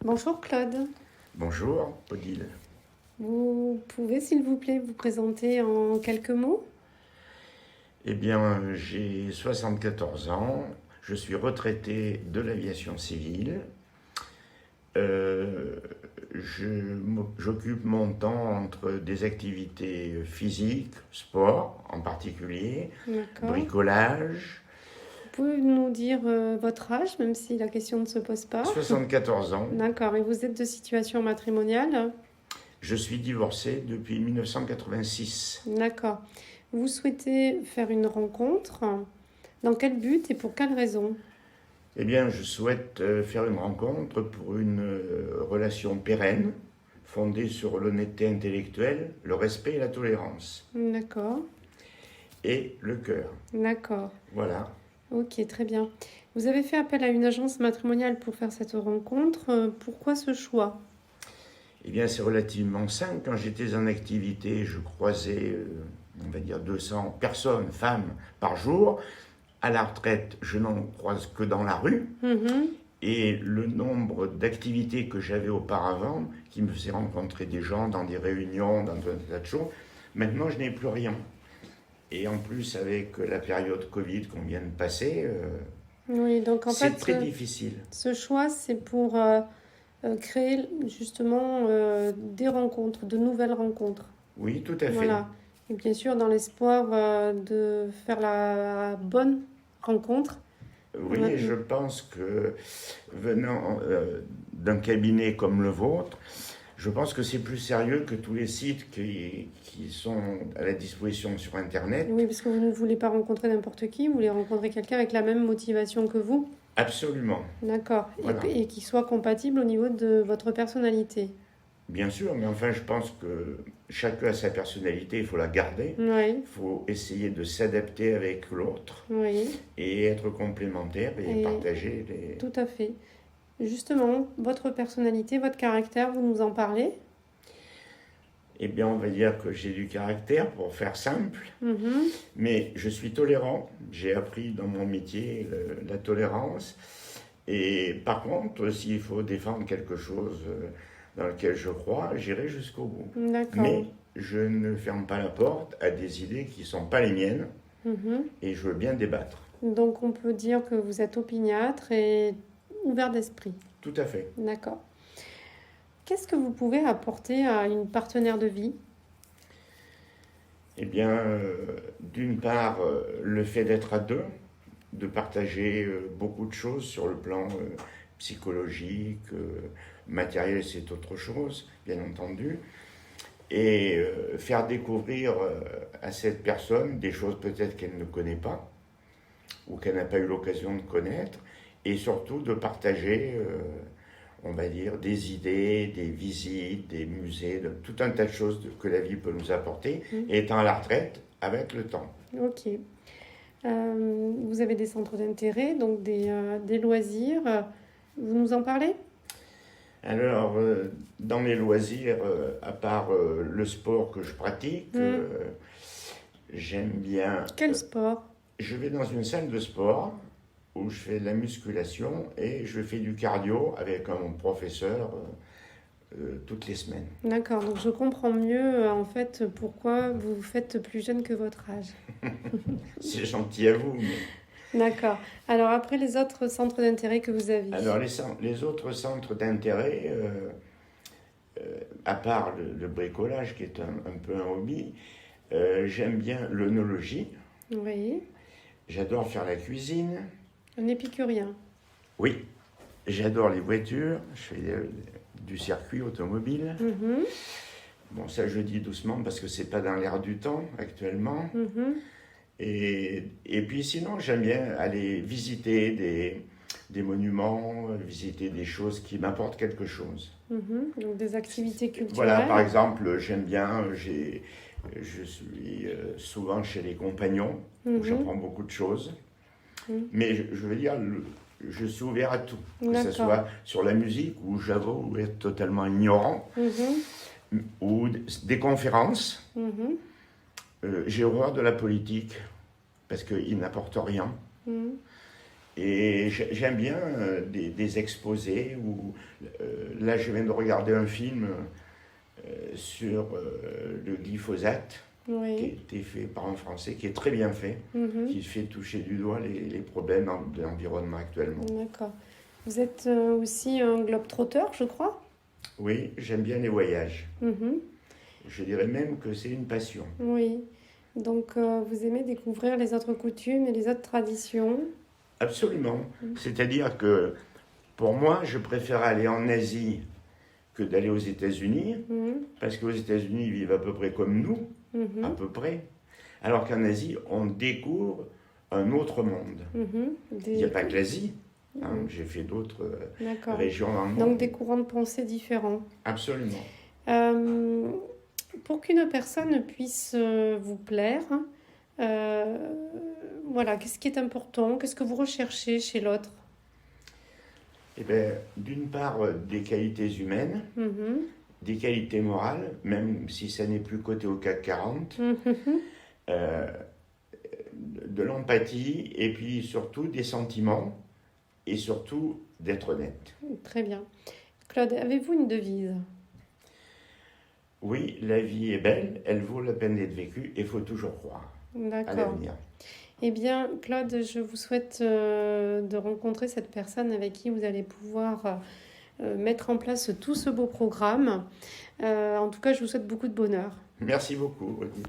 Bonjour Claude, Bonjour, Odile. vous pouvez s'il vous plaît vous présenter en quelques mots? Eh bien, j'ai 74 ans, je suis retraité de l'aviation civile. Euh, J'occupe mon temps entre des activités physiques, sport en particulier, D'accord. bricolage. Vous pouvez nous dire votre âge, même si la question ne se pose pas? 74 ans, D'accord, et vous êtes de situation matrimoniale? je suis divorcé depuis 1986. D'accord. Vous souhaitez faire une rencontre? Dans quel but et pour quelle raison? Eh bien, je souhaite faire une rencontre pour une relation pérenne, fondée sur l'honnêteté intellectuelle, le respect et la tolérance, D'accord, et le cœur. d'accord. Voilà. Ok, très bien. Vous avez fait appel à une agence matrimoniale pour faire cette rencontre. Pourquoi ce choix? Eh bien, c'est relativement simple. Quand j'étais en activité, je croisais, on va dire, 200 personnes, femmes, par jour. À la retraite, je n'en croise que dans la rue. Mhm. Et le nombre d'activités que j'avais auparavant, qui me faisaient rencontrer des gens dans des réunions, dans un tas de choses, maintenant je n'ai plus rien. Et en plus, avec la période Covid qu'on vient de passer, Oui, donc en c'est fait, très difficile. ce choix, c'est pour créer justement des rencontres, de nouvelles rencontres. Oui, tout à fait. Voilà. Et bien sûr, dans l'espoir de faire la bonne rencontre. Oui, Ouais. et je pense que venant d'un cabinet comme le vôtre, je pense que c'est plus sérieux que tous les sites qui sont à la disposition sur Internet. Oui, parce que vous ne voulez pas rencontrer n'importe qui, vous voulez rencontrer quelqu'un avec la même motivation que vous. Absolument. D'accord. Voilà. Et qui soit compatible au niveau de votre personnalité. Bien sûr, mais enfin, je pense que chacun a sa personnalité, il faut la garder. Oui, Il faut essayer de s'adapter avec l'autre oui, et être complémentaire et et partager les... tout à fait. Justement, votre personnalité, votre caractère, vous nous en parlez? Eh bien, on va dire que j'ai du caractère, pour faire simple, Mhm. mais je suis tolérant. J'ai appris dans mon métier la tolérance. Et par contre, s'il faut défendre quelque chose dans lequel je crois, j'irai jusqu'au bout. D'accord. Mais je ne ferme pas la porte à des idées qui ne sont pas les miennes Mhm. et je veux bien débattre. Donc on peut dire que vous êtes opiniâtre et ouvert d'esprit. Tout à fait. D'accord. Qu'est-ce que vous pouvez apporter à une partenaire de vie? Eh bien, d'une part, le fait d'être à deux, de partager beaucoup de choses sur le plan psychologique, matériel, c'est autre chose, bien entendu. Et faire découvrir à cette personne des choses peut-être qu'elle ne connaît pas ou qu'elle n'a pas eu l'occasion de connaître, et surtout de partager, on va dire, des idées, des visites, des musées, tout un tas de choses que la vie peut nous apporter, et étant à la retraite avec le temps. Ok. Vous avez des centres d'intérêt, donc des loisirs. Vous nous en parlez? Alors, dans les loisirs, à part le sport que je pratique, j'aime bien... Quel sport? Je vais dans une salle de sport où je fais de la musculation et je fais du cardio avec un professeur toutes les semaines. D'accord, donc je comprends mieux en fait pourquoi vous vous faites plus jeune que votre âge. C'est gentil à vous. Mais... D'accord. Alors après les autres centres d'intérêt que vous avez. Alors, les autres centres d'intérêt, à part le bricolage qui est un peu un hobby, j'aime bien l'œnologie. Oui. J'adore faire la cuisine. Un épicurien. Oui, j'adore les voitures. Je fais du circuit automobile. Mhm, Bon, ça je dis doucement parce que c'est pas dans l'air du temps actuellement. mhm. Et puis sinon, j'aime bien aller visiter des monuments, visiter des choses qui m'apportent quelque chose. Mhm. Donc des activités Voilà, par culturelles. exemple, j'aime bien, je suis souvent chez les compagnons, où Mhm. j'apprends beaucoup de choses. Mhm. Mais je veux dire, je suis ouvert à tout, que ce D'accord. soit sur la musique, où j'avoue être totalement ignorant, Mhm. ou des conférences. Mhm. J'ai horreur de la politique, parce qu'ils n'apportent rien. Mhm. Et j'aime bien des exposés où, là, je viens de regarder un film sur le glyphosate qui a Oui. été fait par un Français, qui est très bien fait, Mhm. qui fait toucher du doigt les problèmes de l'environnement actuellement. D'accord. Vous êtes aussi un globe-trotteur, je crois? Oui, j'aime bien les voyages. Mhm. Je dirais même que c'est une passion. Oui. Donc, vous aimez découvrir les autres coutumes et les autres traditions. Absolument. C'est-à-dire que pour moi, je préfère aller en Asie que d'aller aux États-Unis, Mhm. parce qu'aux États-Unis, ils vivent à peu près comme nous, à Mhm. peu près, alors qu'en Asie, on découvre un autre monde. Mhm. Il n'y a pas que l'Asie, hein, Mhm. j'ai fait d'autres D'accord. régions dans le Donc, monde. des courants de pensée différents. Absolument. Euh, pour qu'une personne puisse vous plaire, euh, voilà, qu'est-ce qui est important? Qu'est-ce que vous recherchez chez l'autre? Eh bien, d'une part, des qualités humaines, Mhm. des qualités morales, même si ça n'est plus coté au CAC 40, Mhm. euh, de l'empathie et puis surtout des sentiments et surtout d'être honnête. Très bien. Claude, avez-vous une devise? Oui, la vie est belle, elle vaut la peine d'être vécue et il faut toujours croire à D'accord. l'avenir. Eh bien, Claude, je vous souhaite de rencontrer cette personne avec qui vous allez pouvoir mettre en place tout ce beau programme. En tout cas, je vous souhaite beaucoup de bonheur. Merci beaucoup, Odile.